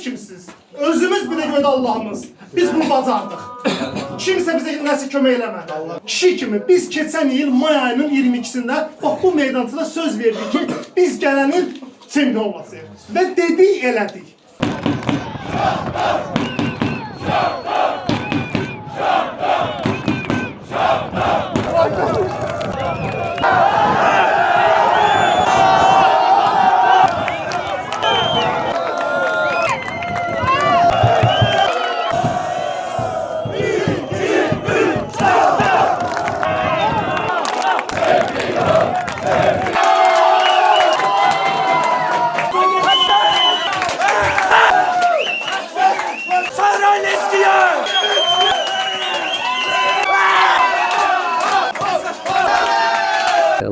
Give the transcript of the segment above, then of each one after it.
kimsiz? Özümüz bir de gördü Allah'ımız. Biz bunu bacardıq. Kimsə bizə nəsə kömək eləmədi. Kişi kimi biz keçən il may ayının 22-sində bax bu meydançada söz verdik ki, biz gələn il çempion olacağıq. Və dedik, elədik.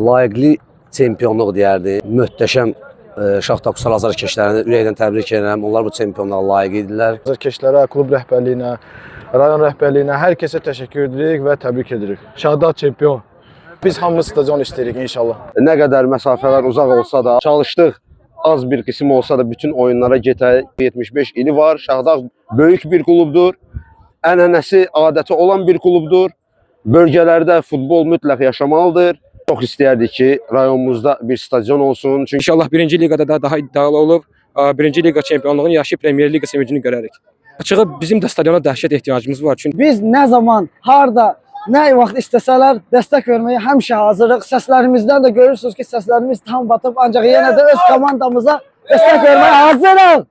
Layiqli çempionluq deyərdi. Möhtəşəm Şaxta Qusar azarkeşlərini ürəkdən təbrik edirəm. Onlar bu çempionluğa layiq idilər. Azarkeşlərə, klub rəhbərliyinə, rayon rəhbərliyinə, hər kəsə təşəkkür edirik və təbrik edirik. Şahdat çempion. Biz hamımız stadion istəyirik inşallah. Nə qədər məsafələr uzaq olsa da çalışdıq. Az bir qism olsa da bütün oyunlara getək. 75 ili var. Şaxdağ böyük bir klubdur. Ənənəsi, adəti olan bir klubdur. Bölgələrdə futbol mütləq yaşamalıdır. Çox istəyərdik ki, rayonumuzda bir stadion olsun. Çünki İnşallah birinci liqada da daha iddialı olub, birinci liqa çempionluğunu yaşayıb Premier Liqa sevincini görərik. Açığı bizim də stadiona dəhşət ehtiyacımız var. Çünki biz nə zaman, harda, nə vaxt istəsələr dəstək verməyə həmişə hazırıq. Səslərimizdən də görürsünüz ki, səslərimiz tam batıb, ancaq yenə də öz komandamıza dəstək verməyə hazırıq.